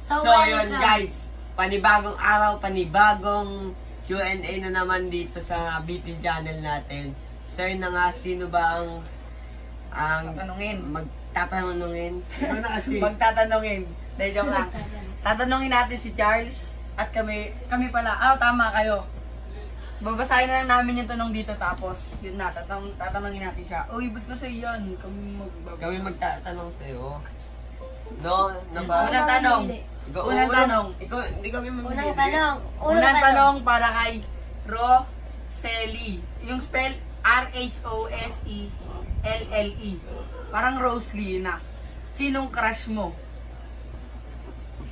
So yun guys, panibagong araw, panibagong Q&A na naman dito sa BT channel natin. So yun na nga, sino ba ang magtatanungin? Magtatanungin. Dahil joke lang. Tatanungin natin si Charles at kami pala. Tama kayo. Babasahin na lang namin yung tanong dito tapos yun na, tatanungin natin siya. Uy, ba't kasi yan? Kami magtatanong sa'yo. No, naba? Unang tanong. Unang tanong. Ikaw, hindi kami mamimili. Unang tanong para kay Rosely. Yung spell R-H-O-S-E-L-L-E. Parang Rosely na. Sinong crush mo?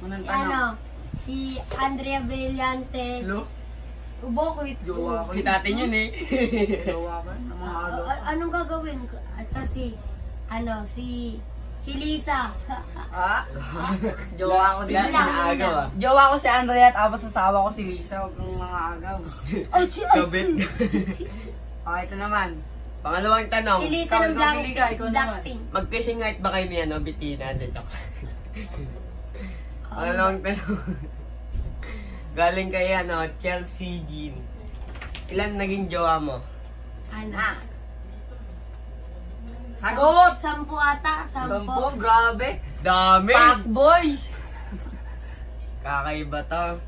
Unang tanong. Si Andrea Brillantes. Hello? Ubo ko ito. Jowa ko. Kitatin yun eh. Jowa ka? Anong gagawin ko? At kasi, si Lisa. Jowa ko din. Inaagaw ah. Jowa ko si Andrea at abas asawa ko si Lisa. Huwag kang mga agaw. Oh, Kabit. Okay, ito naman. Pangalawang tanong. Si Lisa ng Ikaw naman. Blackpink. Mag-kissing night ba kayo ni Bettina? Hindi, joke. Pangalawang tanong. Galing kay Chelsea Jean. Ilan naging jowa mo? Sagot! 10 ata. 10. Grabe. Dami! Fuckboy! Kakaiba to.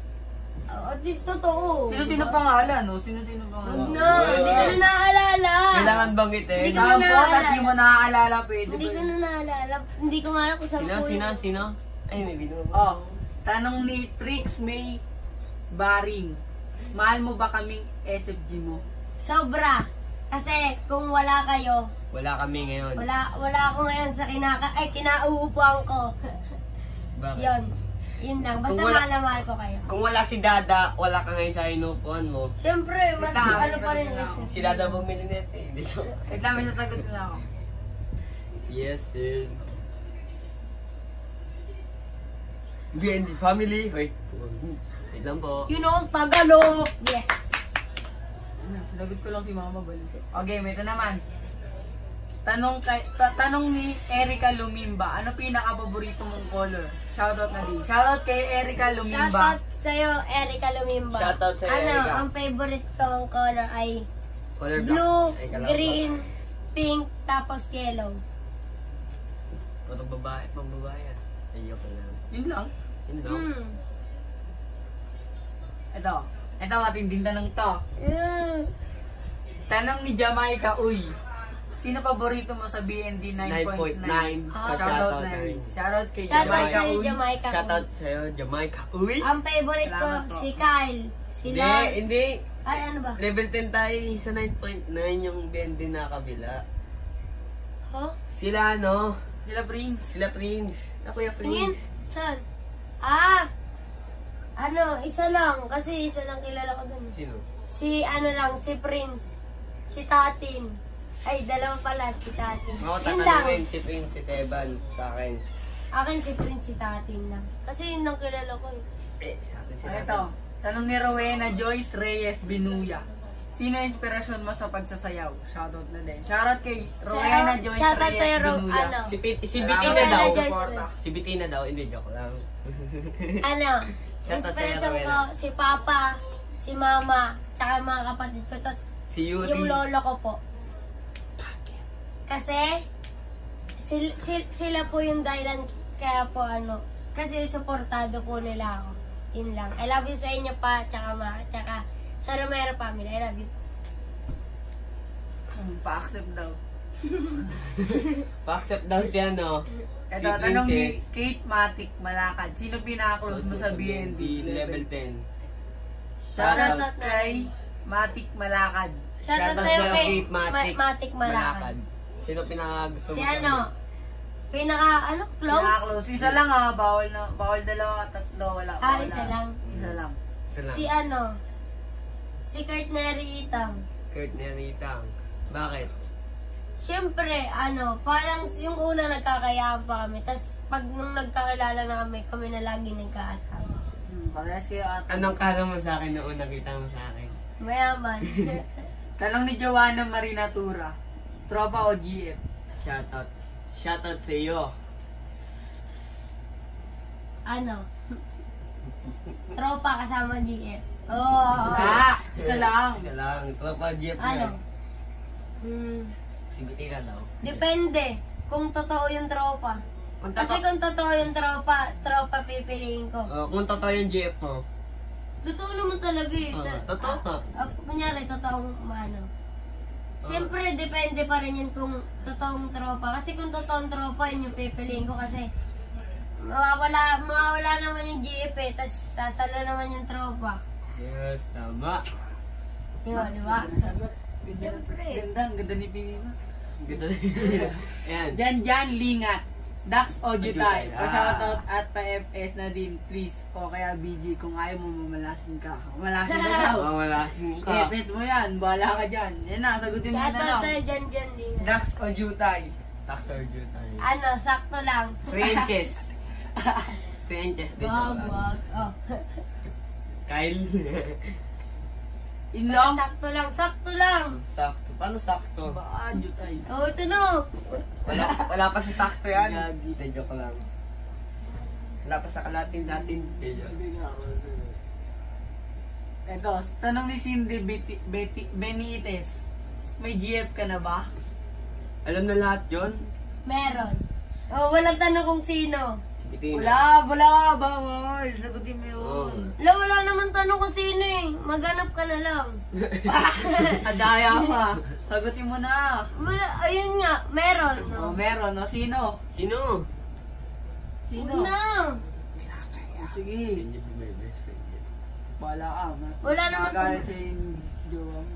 At least totoo. Sino-sino pangalan, no? Sino-sino pangalan? No, hindi ko na naaalala. Kailangan banggitin. Hindi ko na 10, tapos di mo naaalala, pwede Hindi ko na naaalala. Hindi ko nga alam kung 10. Sino? Ay, may binuha mo. Oh, tanong ni Trix May Baring. Mahal mo ba kaming SFG mo? Sobra. Kasi kung wala kayo, Wala kami ngayon. wala ako ngayon sa kinauupuan ko. Bakit? Yun lang. Basta Kung wala- mahal na mahal ko kayo. Kung wala si Dada, wala ka ngayon sa inupuan mo. Siyempre, mas Tama, ano pa rin. sabi Si Dada bumili nito eh. Hindi joke. Wait lang, may sasagot na ako. Yes, sir. BND family. Wait lang po. You know, Tagalog. Yes. Sinagot ko lang si Mama balik. Okay, may ito naman. Tanong ni Erica Lumimba, ano pinaka-paborito mong color? Shoutout na din. Shoutout kay Erica Lumimba. Shoutout sa'yo, Erica Lumimba. Shoutout sa'yo, Erica. Ang favorite kong color ay Color black. blue, Ay, kalaban. green, pink, tapos yellow. Puro babae, pambabae. Ayoko lang. Yun lang. Yun lang. Ito matinding tanong to. Tanong ni Jamaica Uy. Sino paborito mo sa BND 9.9? 9.9. Shoutout na rin. Shoutout kay Shoutout Jamaica sa'yo, Uy. Jamaica. Shoutout sa'yo, Jamaica. Uy! Ang favorite ko, Salamat po. si Kyle. Sila. Hindi. Ay, ano ba? Level 10 tayo sa 9.9 yung BND na kabila. Huh? Sila Sila Prince. Sila Prince. Kuya Tingin? Prince. Saan? Isa lang. Kasi isa lang kilala ko dun. Sino? Si Prince. Si Tatin. Ay, dalawa pala, si Tatin. Ako Yun lang. tatanungin si Prince, si Teban sa akin. Akin si Prince, si Tatin lang. Kasi yun lang kilala ko eh. Sa akin si Ito. Tanong ni Rowena Joyce Reyes Binuya. Sino ang inspirasyon mo sa pagsasayaw? Shoutout na din. Shoutout kay Rowena Joyce Shoutout Reyes sa'yo, Binuya. Si Salamat Bettina Rowena daw. Joyce Suporta. Si Bettina daw. Hindi, joke lang. Shoutout Inspiration sa'yo, ko, si Papa, si Mama, tsaka mga kapatid ko. Tapos, Si Yuri. yung lolo ko po. Kasi, sila po yung dahilan kaya po kasi supportado po nila ako. Yun lang. I love you sa inyo pa, tsaka sa Romero family. I love you. Pa-accept daw. Pa-accept daw siya, Ito, tanong ni Kate Matic Malakad. Sino pinaka-close mo sa BNB? Level 10. Shoutout kay Matic Malakad. Shoutout sa'yo kay Kate Matic. Matic Malakad. Sino pinaka-gusto mo? Si close? Pinaka-close. Isa lang bawal dalawa, tatlo, wala. Isa lang. Isa lang. Si Kurt Neritang. Kurt Neritang. Bakit? Siyempre, parang yung una nagkakayaan pa kami. Tapos, pag nung nagkakilala na kami na lagi nagkakasama. Parehas kayo ata. Anong kala mo sa akin noong nakita mo sa akin? Mayaman. Tanong ni Joanna Marinatura. Tropa o GF? Shoutout. Shoutout sa iyo. ano, tropa kasama GF. Oh, Isa lang. Isa lang. Tropa Jeff ano? yan. Si Bitina daw. Depende kung totoo yung tropa. Kasi kung totoo yung tropa pipiliin ko. Kung totoo yung GF mo. Totoo naman talaga eh. Totoo ka. Kunyari, totoong ano. Siyempre, depende pa rin yun kung totoong tropa. Kasi kung totoong tropa, yun yung pipiliin ko kasi mawawala naman yung GF eh, tas sasalo naman yung tropa. Yes, tama. Di ba? Sagot. Siyempre. Ganda, ang ganda ni Pinina. Ganda. Ayan. Jan Lingat. Dax Ojutay. Ojutay. Pa-shoutout at pa-FS na din, please. O kaya BG, kung ayaw mo mamalasin ka. Mamalasin ka daw. Mamalasin ka. FS mo yan. Bahala ka dyan. Yan na, sagutin mo na Shoutout lang. sa'yo dyan din. Dax Ojutay. Taxer Jute. Ano, sakto lang. 3 inches. 3 inches din. Wag. Oh. Kyle. Inlong. Sakto lang. Sakto. Paano sakto? Baka Jutay. Oh, ito no. Wala pa sa sakto yan. Gagi. Hindi, joke lang. Wala pa sa kalatin-datin. Ito, tanong ni Cindy Benitez. May GF ka na ba? Alam na lahat yun? Meron. Oh, walang tanong kung sino. Si Bitina. Wala, bawal. Sagutin mo Oh. yun. Wala naman tanong kung sino eh. Maghanap ka na lang. Adaya pa. Sagutin mo na. Wala, ayun nga, meron. Oh, No? meron, no? Sino? Sino? Sino? No. Oh, sige. Hindi may best friend yan. Wala ka. Wala naman Magalit kung- sa yung jowa mo.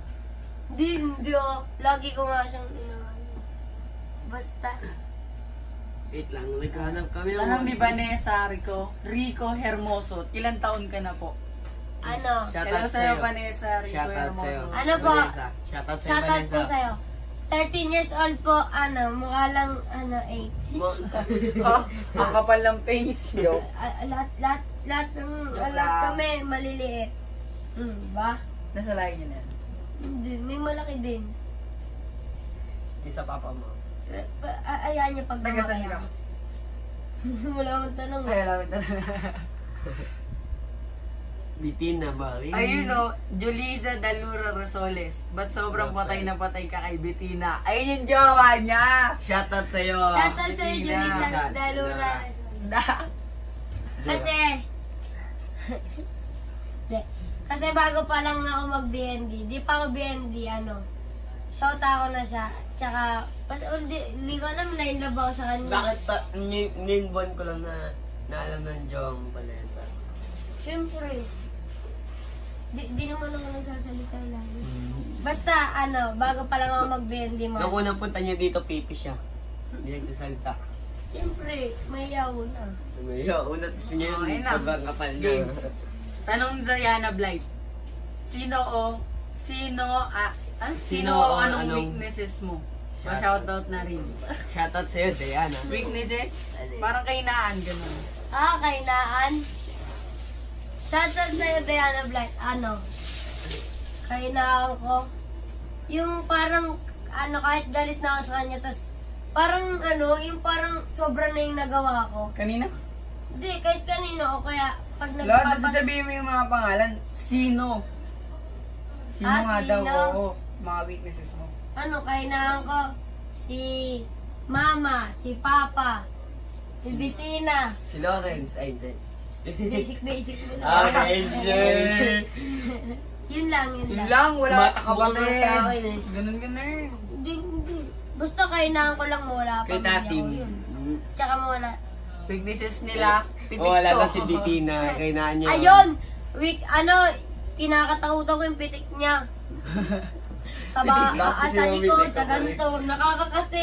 Hindi oh. Lagi ko nga siyang inaano. Basta. Wait lang, naghahanap kami. Tanong ni Vanessa Rico Hermoso. Ilan taon ka na po? Ano? Hello sa'yo, Vanessa Rico Shoutout Hermoso. sa'yo. Ano po? Vanessa. Shoutout sa'yo, Shoutout po Vanessa. sa'yo. 13 years old po, mukha lang, 8. Oh, ang kapal ng face. Joke. Lahat ng, Joke lahat lang. kami, maliliit. Ba? Nasa lahi niya na yan. Hindi, may malaki din. Isa papa mo. Ayaw niya pag Taga saan ka? Wala akong tanong Ay, eh. alam ito. Bitina ba? Ayun o, Julisa Dalura Rosoles. Ba't sobrang patay na patay ka kay Bettina? Ayun yung jowa niya! Shoutout sa'yo. Shoutout sa'yo, Bettina. Julissa Dalura. Kasi, Hindi. Kasi bago pa lang ako mag-BND, di pa ako BND, shout ako na siya. Tsaka, hindi ko alam na in love ako sa kanya. Bakit pa, ninbon ko lang na alam ng Jong pala yun. Siyempre. Di naman ako nagsasalita lagi. Basta, bago pa lang ako mag-BND mo. Nung unang punta niyo dito, pipi siya. Hindi nagsasalita. Siyempre, may yaw na. Una, tapos niya Okay yung na. sobrang kapal niya. Game. Tanong ni Diana Blight. Sino anong weaknesses mo? Pa-shoutout na rin. Shoutout sa'yo, Diana. Weaknesses? Parang kainaan, ganun. Kainaan. Shoutout sa'yo, Diana Black. Kainaan ko. Yung parang, kahit galit na ako sa kanya, tas parang, yung parang sobra na yung nagawa ko. Kanina? Hindi, kahit kanino, o kaya pag Lord, sabihin mo yung mga pangalan. Sino? Sino nga daw? Sino? Oo, mga weaknesses mo. Kainaan ko, si Mama, si Papa, si Bettina. Si Lawrence, ay hindi. Basic mo lang. Okay, Jay. Yun lang. Yun lang, wala Mata ka ba sa akin eh? Ganun. Hindi. Basta kainaan ko lang mawala pa. Kay Tatim. Yun. Tsaka mawala. Weaknesses nila, pitik Wala to. na si Bitina. Kainaan niya. Ayun! Kinakatakutan ko yung pitik niya. Sa Kasi sa si likod, Mami, sa ganito. Nakakakati.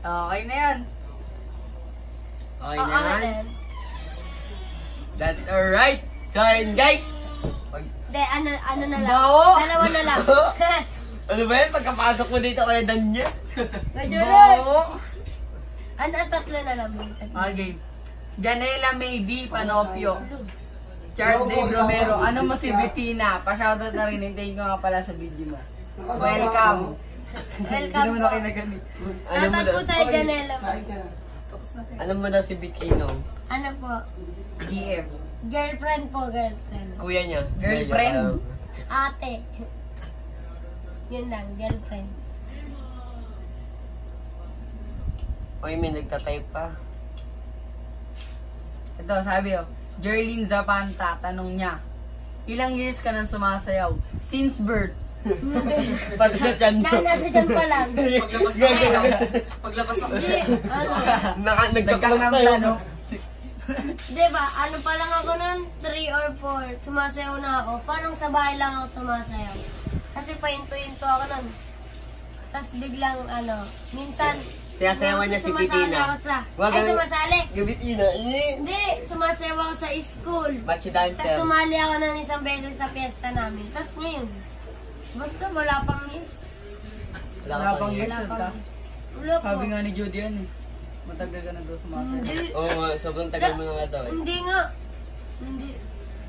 Okay na yan. Okay Oo, na yan. then. That's alright. So, ayun guys. Hindi, ano na lang. Bawo! Dalawa na lang. Ano ba yan? Pagkapasok mo dito kaya Danya. Ganyan. Bawo! Tatlo na lang. Okay. Janela Maydi Panopio. Charles Dave Romero. Ano mo si Bettina? Pa-shoutout na rin. Hintayin ko nga pala sa video mo. Welcome. Hindi Welcome naman po. ako nagamit. Shoutout po sa Janela. Alam mo daw si Bikino? Ano po? GF. Girlfriend po, girlfriend. Kuya niya. Girlfriend? Ate. Yun lang, girlfriend. Oy, may nagtatype pa. Ito, sabi Jerlyn Zapanta, tanong niya, ilang years ka nang sumasayaw? Since birth. Pati sa chan mo. Nasa dyan pa lang. Paglabas ako. Hindi, ano. Nagkaklong Nagkaklong tayo. ano? Diba, ano pa lang ako nun, 3 or 4, sumasayaw na ako. Parang sa bahay lang ako sumasayaw. Kasi pahinto-hinto ako nun. Tapos biglang, minsan, Sayasayawan niya si sumasali Titina. ako sa, Wag ay ang- sumasali. Gabitina. Hindi, sumasayaw ako sa school. Bachi Tapos dancer. sumali ako ng isang beses sa fiesta namin. Tapos ngayon, basta wala pang news. Wala pang years. Wala ka? pang Wala po. Sabi nga ni Judy yan eh. Matagal ka na daw sumasayaw. Hindi. Oo nga, sobrang tagal mo na nga to. Hindi nga. Hindi.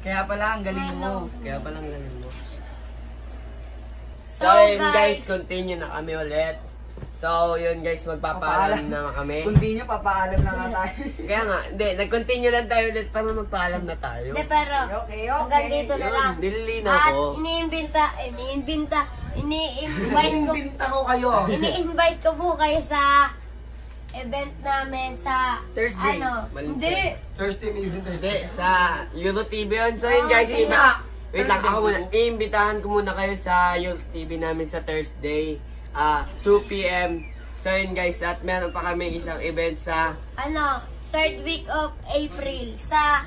Kaya pala, ang galing mo. Kaya palang ganun mo. So, So, yun guys, guys, continue na kami ulit. So, yun guys, magpapaalam na kami. Kung di nyo, papaalam na nga tayo. Kaya nga, hindi, nag-continue lang tayo ulit para magpaalam na tayo. Hindi, pero, Okay. hanggang dito na Yun, lang. dililin At ako. ini-invite ko po kayo sa event namin sa, Thursday. hindi. Hindi, sa Euro TV yun. So, yun guys, sige. wait lang, ako muna. Iimbitahan ko muna kayo sa Euro TV namin sa Thursday, 2 p.m. So, yun guys, at meron pa kami isang event sa 3rd week of April sa,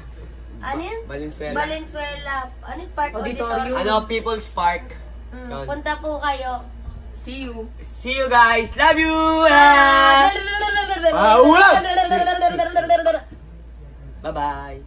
Valenzuela. Valenzuela. Ano yung park? Auditorium. People's Park. Yun. Punta po kayo. See you. See you guys! Love you! Bye-bye!